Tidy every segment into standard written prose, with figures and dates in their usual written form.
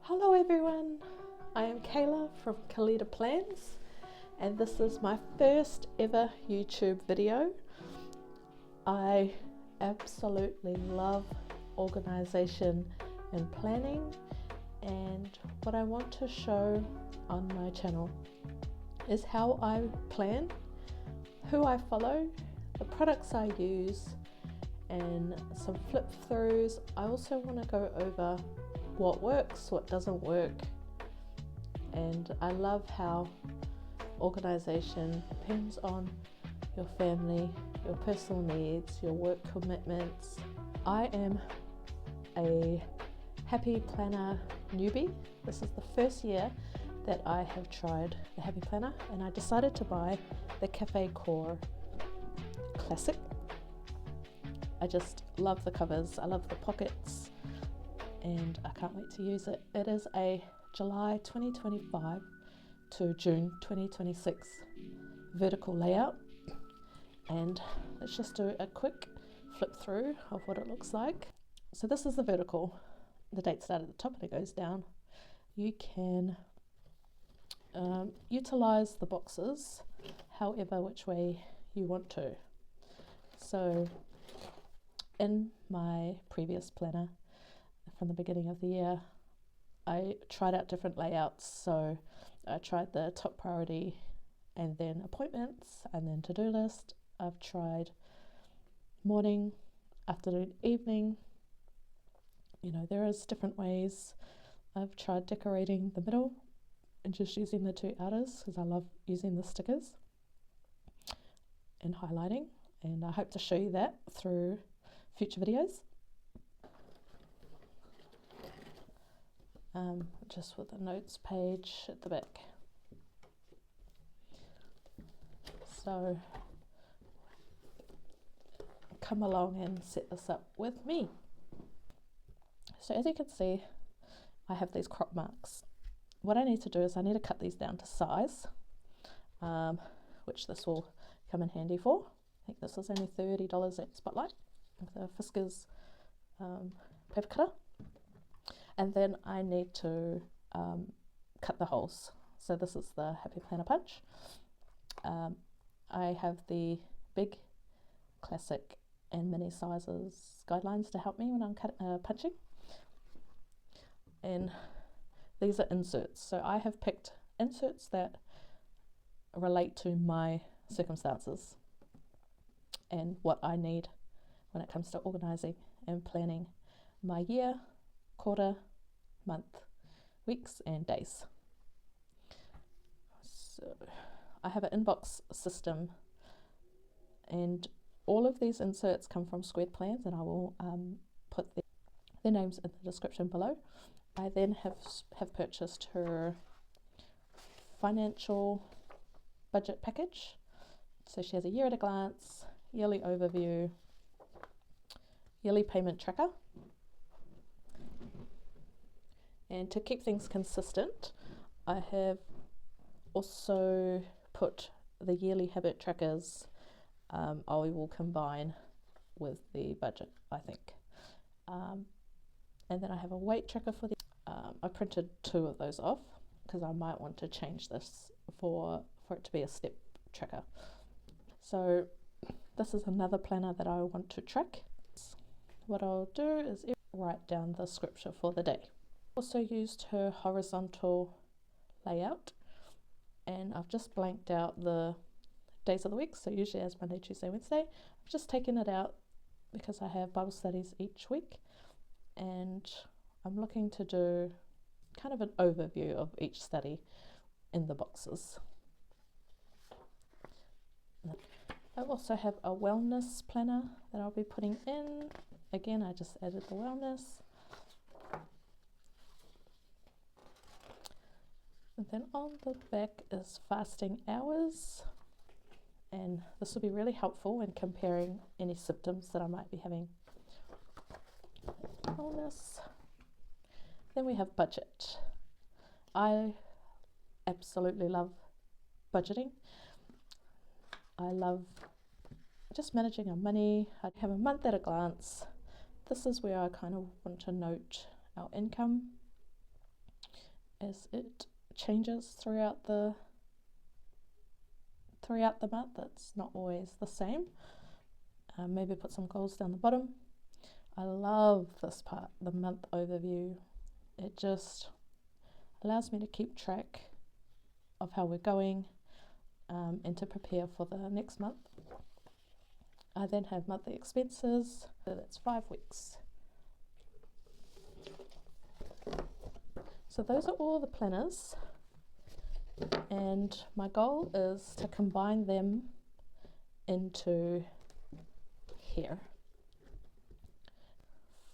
Hello everyone, I am Kayla from GTD Plans and this is my first ever YouTube video. I absolutely love organisation and planning, and what I want to show on my channel is how I plan, who I follow, the products I use, and some flip throughs. I also want to go over what works, what doesn't work, and I love how organisation depends on your family, your personal needs, your work commitments. I am a Happy Planner newbie. This is the first year that I have tried the Happy Planner, and I decided to buy the Café Core Classic. I just love the covers, I love the pockets, and I can't wait to use it. It is a July 2025 to June 2026 vertical layout, and let's just do a quick flip through of what it looks like. So this is the vertical. The dates start at the top and it goes down. You can utilize the boxes however which way you want to. So in my previous planner from the beginning of the year, I tried out different layouts. So I tried the top priority and then appointments and then to-do list. I've tried morning, afternoon, evening. You know, there is different ways. I've tried decorating the middle and just using the two outers because I love using the stickers and highlighting, and I hope to show you that through future videos. Just with the notes page at the back. So come along and set this up with me. So as you can see, I have these crop marks. What I need to do is I need to cut these down to size, which this will come in handy for. I think this is only $30 at Spotlight with the Fiskars paper cutter. And then I need to cut the holes. So this is the Happy Planner punch. I have the big, classic and mini sizes guidelines to help me when I'm punching. And these are inserts. So I have picked inserts that relate to my circumstances and what I need when it comes to organising and planning my year, quarter, month, weeks and days. So I have an inbox system, and all of these inserts come from Squared Plans, and I will put their names in the description below. I then have purchased her financial budget package. So she has a year at a glance, yearly overview, yearly payment tracker. And to keep things consistent, I have also put the yearly habit trackers. I will combine with the budget, I think. And then I have a weight tracker for the. I printed 2 of those off because I might want to change this for it to be a step tracker. So this is another planner that I want to track. What I'll do is write down the scripture for the day. Also used her horizontal layout, and I've just blanked out the days of the week. So usually as Monday, Tuesday, Wednesday. I've just taken it out because I have Bible studies each week, and I'm looking to do kind of an overview of each study in the boxes. I also have a wellness planner that I'll be putting in. Again, I just added the wellness. And then on the back is fasting hours, and this will be really helpful in comparing any symptoms that I might be having. Wellness. Then we have budget. I absolutely love budgeting. I love just managing our money. I have a month at a glance. This is where I kind of want to note our income, as it changes throughout the month. It's not always the same. Maybe put some goals down the bottom. I love this part, the month overview. It just allows me to keep track of how we're going and to prepare for the next month. I then have monthly expenses, so that's 5 weeks. So those are all the planners, and my goal is to combine them into here.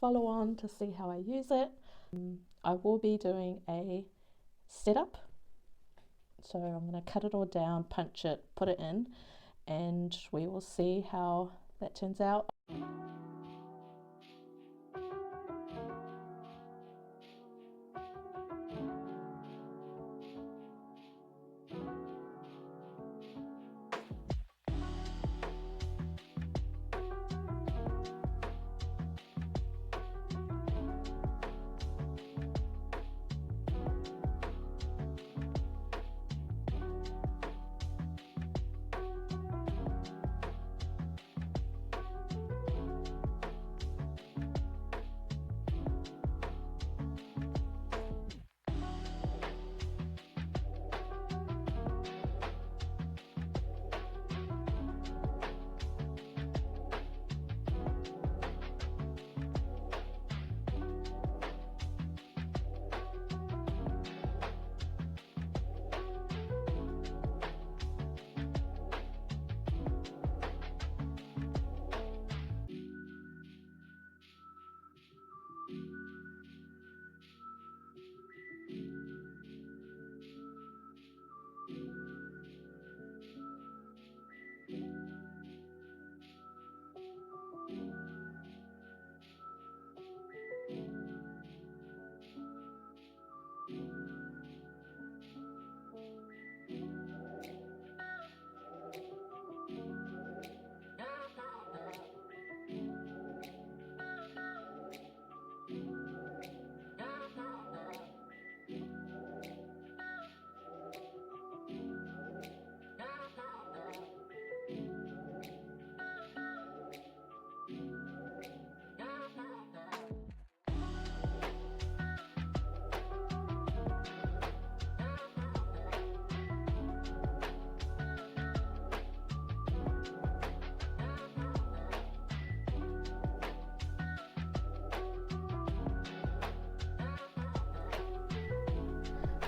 Follow on to see how I use it. I will be doing a setup, so I'm going to cut it all down, punch it, put it in, and we will see how that turns out.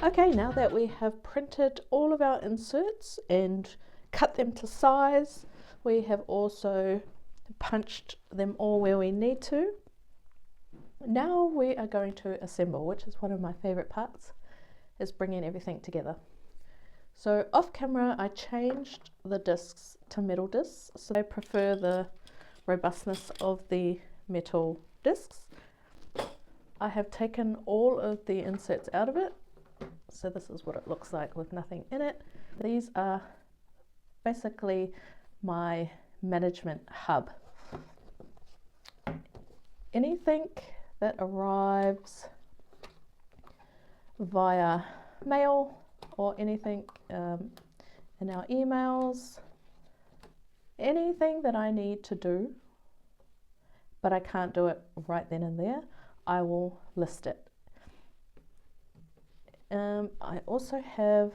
Okay, now that we have printed all of our inserts and cut them to size, we have also punched them all where we need to. Now we are going to assemble, which is one of my favorite parts, is bringing everything together. So off camera I changed the discs to metal discs, so I prefer the robustness of the metal discs. I have taken all of the inserts out of it. So this is what it looks like with nothing in it. These are basically my management hub. Anything that arrives via mail or anything in our emails, anything that I need to do, but I can't do it right then and there, I will list it. I also have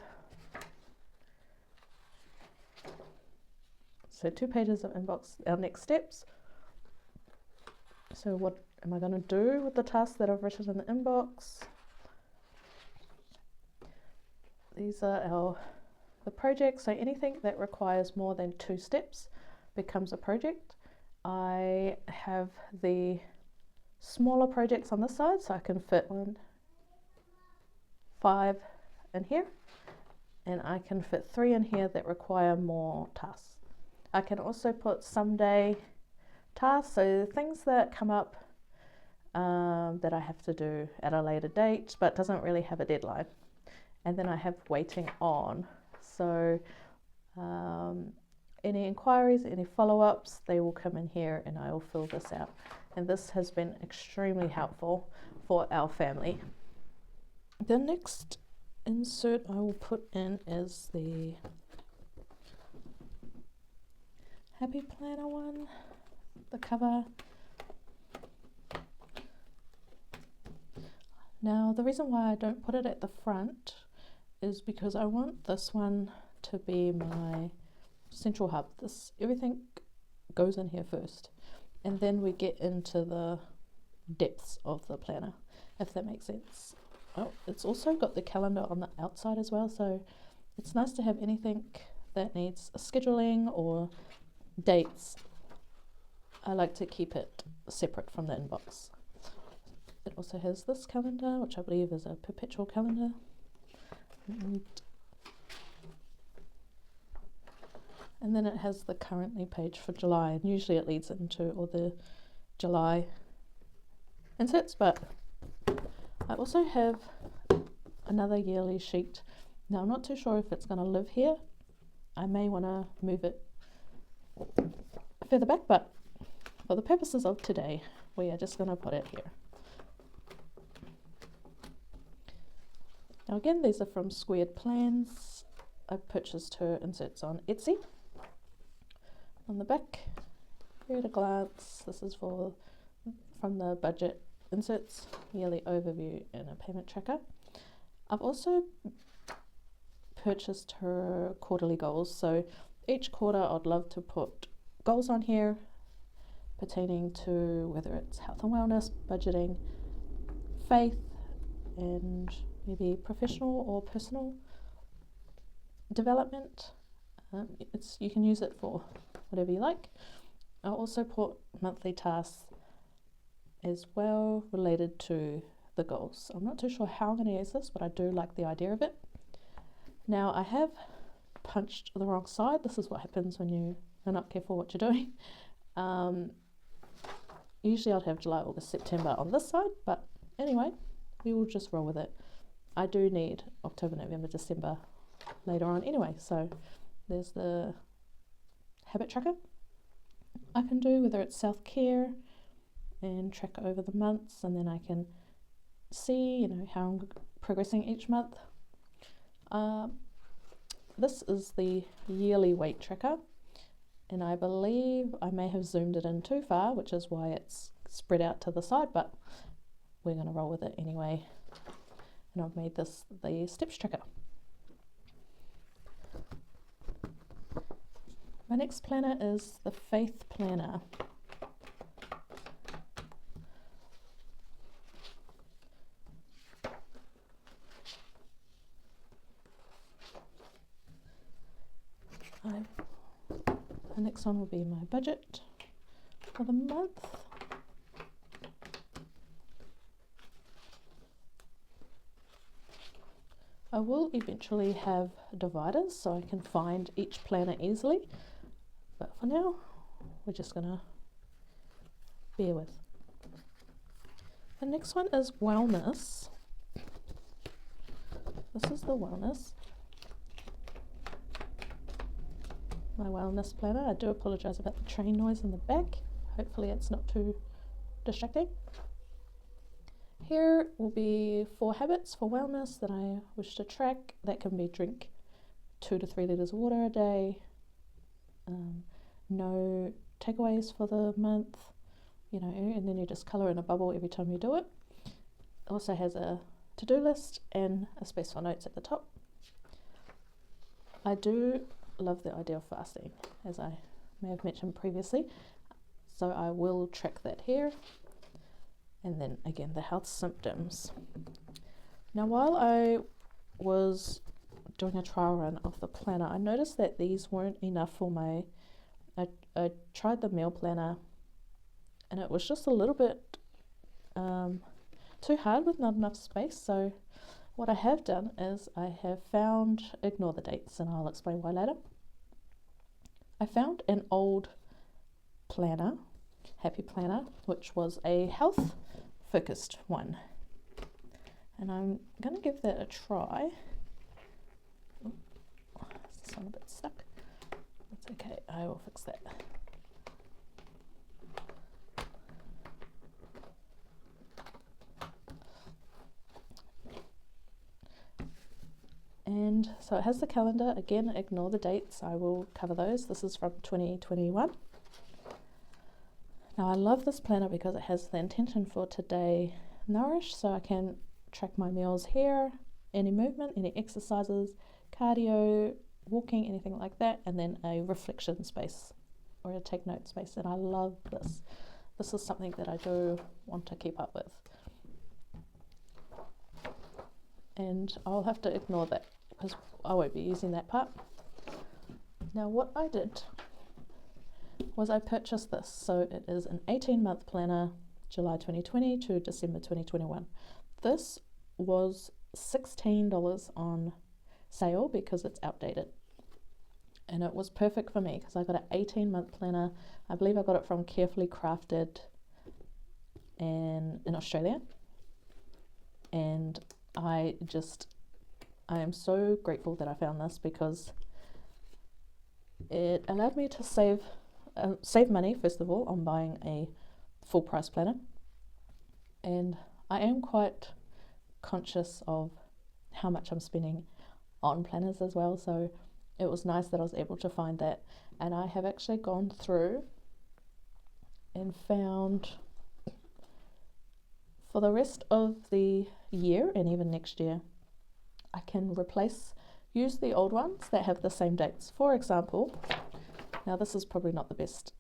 2 pages of inbox, our next steps. So what am I going to do with the tasks that I've written in the inbox? These are the projects, so anything that requires more than 2 steps becomes a project. I have the smaller projects on this side, so I can fit 5 in here, and I can fit 3 in here that require more tasks. I can also put someday tasks, so things that come up that I have to do at a later date but doesn't really have a deadline. And then I have waiting on, so any inquiries, any follow-ups, they will come in here and I will fill this out. And this has been extremely helpful for our family. The next insert I will put in is the Happy Planner one, the cover. Now the reason why I don't put it at the front is because I want this one to be my central hub. Everything goes in here first, and then we get into the depths of the planner, if that makes sense. Oh, it's also got the calendar on the outside as well, so it's nice to have anything that needs scheduling or dates. I like to keep it separate from the inbox. It also has this calendar, which I believe is a perpetual calendar. And then it has the currently page for July, and usually it leads into all the July inserts, but I also have another yearly sheet. Now I'm not too sure if it's going to live here. I may want to move it further back, but for the purposes of today, we are just going to put it here. Now again, these are from Squared Plans. I purchased her inserts on Etsy. On the back, here at a glance, this is from the budget inserts, yearly overview and a payment tracker. I've also purchased her quarterly goals, so each quarter I'd love to put goals on here pertaining to whether it's health and wellness, budgeting, faith, and maybe professional or personal development. You can use it for whatever you like. I'll also put monthly tasks as well related to the goals. I'm not too sure how I'm going to use this, but I do like the idea of it. Now I have punched the wrong side. This is what happens when you are not careful what you're doing. Usually I'd have July, August, September on this side, but anyway, we will just roll with it. I do need October, November, December later on anyway, so there's the habit tracker I can do, whether it's self-care, and track over the months, and then I can see, how I'm progressing each month. This is the yearly weight tracker, and I believe I may have zoomed it in too far, which is why it's spread out to the side, but we're going to roll with it anyway. And I've made this the steps tracker. My next planner is the Faith Planner. The next one will be my budget for the month. I will eventually have dividers so I can find each planner easily, but for now we're just gonna bear with. The next one is wellness. This is the wellness. My wellness planner. I do apologize about the train noise in the back. Hopefully it's not too distracting. Here will be 4 habits for wellness that I wish to track. That can be drink 2 to 3 litres of water a day, no takeaways for the month, and then you just colour in a bubble every time you do it. It also has a to-do list and a space for notes at the top. I do love the idea of fasting, as I may have mentioned previously, so I will track that here. And then again, the health symptoms. Now, while I was doing a trial run of the planner, I noticed that these weren't enough for I tried the meal planner, and it was just a little bit too hard with not enough space. So what I have done is I have found, ignore the dates and I'll explain why later. I found an old planner, Happy Planner, which was a health focused one, and I'm going to give that a try. Oh, this one a bit stuck. That's okay, I will fix that. And so it has the calendar. Again, ignore the dates, I will cover those. This is from 2021. Now I love this planner because it has the intention for today nourish, so I can track my meals here, any movement, any exercises, cardio, walking, anything like that, and then a reflection space or a take note space. And I love this. This is something that I do want to keep up with. And I'll have to ignore that because I won't be using that part. Now what I did was I purchased this. So it is an 18-month planner, July 2020 to December 2021. This was $16 on sale because it's outdated. And it was perfect for me because I got an 18-month planner. I believe I got it from Carefully Crafted in Australia. And I am so grateful that I found this because it allowed me to save money, first of all, on buying a full price planner. And I am quite conscious of how much I'm spending on planners as well, so it was nice that I was able to find that. And I have actually gone through and found for the rest of the year and even next year, I can use the old ones that have the same dates. For example, now this is probably not the best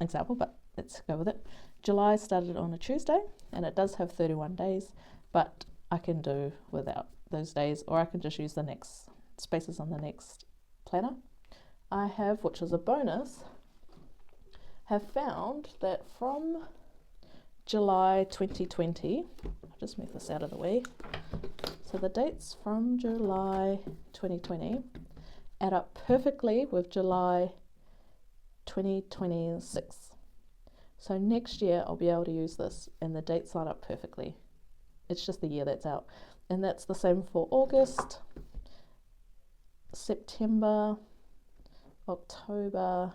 example, but let's go with it. July started on a Tuesday and it does have 31 days, but I can do without those days, or I can just use the next spaces on the next planner. I have, which is a bonus, have found that from July 2020, I'll just move this out of the way. So the dates from July 2020 add up perfectly with July 2026. So next year I'll be able to use this and the dates line up perfectly. It's just the year that's out. And that's the same for August, September, October,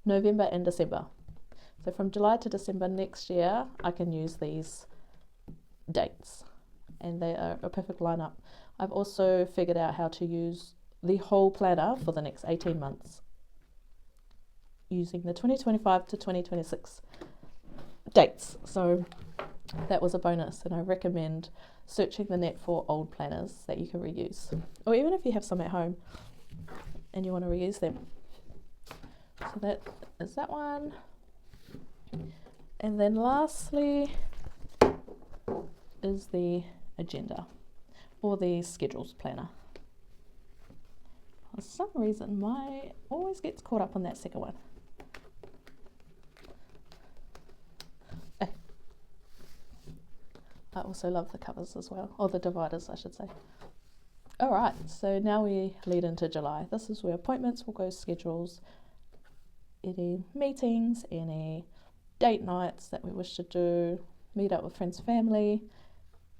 November and December. So from July to December next year, I can use these dates and they are a perfect lineup. I've also figured out how to use the whole planner for the next 18 months using the 2025 to 2026 dates. So that was a bonus, and I recommend searching the net for old planners that you can reuse, or even if you have some at home and you want to reuse them. So that is that one. And then lastly is the agenda or the schedules planner. For some reason my always gets caught up on that second one. I also love the covers as well, or the dividers I should say. Alright, so now we lead into July. This is where appointments will go, schedules, any meetings, any date nights that we wish to do, meet up with friends, family,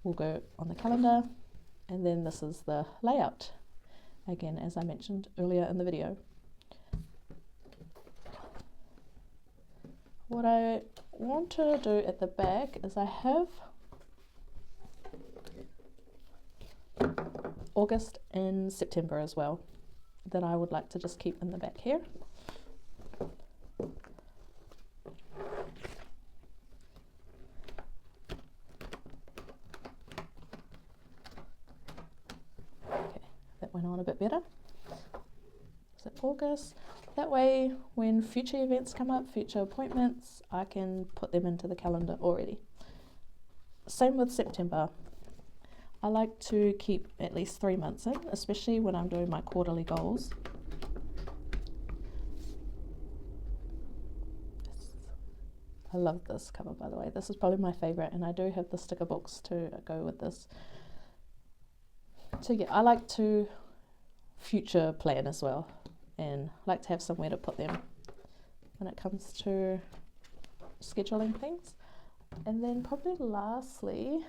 will go on the calendar. And then this is the layout, again as I mentioned earlier in the video. What I want to do at the back is I have August and September as well that I would like to just keep in the back here. Okay, that went on a bit better. Is it August? That way when future events come up, future appointments, I can put them into the calendar already. Same with September. I like to keep at least 3 months in, especially when I'm doing my quarterly goals. I love this cover, by the way. This is probably my favorite, and I do have the sticker books to go with this. So yeah, I like to future plan as well, and like to have somewhere to put them when it comes to scheduling things. And then probably lastly,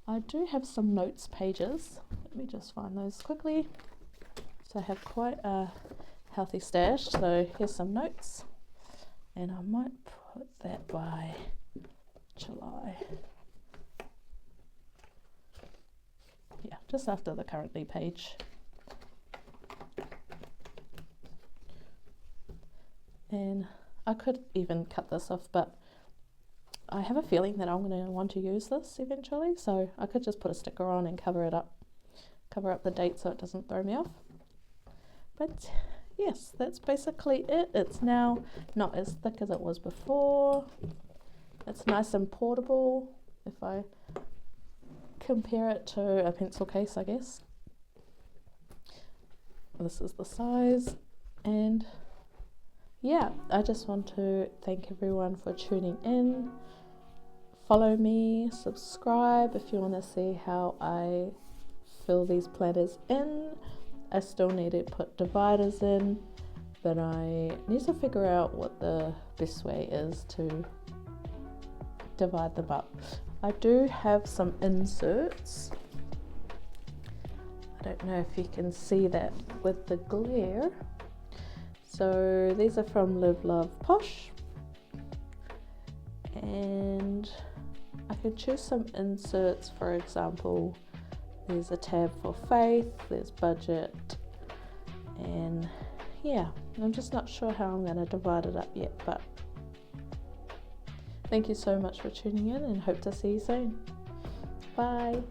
I do have some notes pages. Let me just find those quickly. So I have quite a healthy stash. So here's some notes, and I might put that by July. Yeah, just after the currently page. And I could even cut this off, but I have a feeling that I'm going to want to use this eventually, so I could just put a sticker on and cover it up, cover up the date so it doesn't throw me off. But yes, that's basically it. It's now not as thick as it was before. It's nice and portable if I compare it to a pencil case, I guess. This is the size, and yeah, I just want to thank everyone for tuning in. Follow me, subscribe if you want to see how I fill these planners in. I still need to put dividers in, but I need to figure out what the best way is to divide them up. I do have some inserts. I don't know if you can see that with the glare. So these are from Live Love Posh, and I can choose some inserts. For example, there's a tab for faith, there's budget, and yeah, I'm just not sure how I'm going to divide it up yet, but thank you so much for tuning in and hope to see you soon. Bye.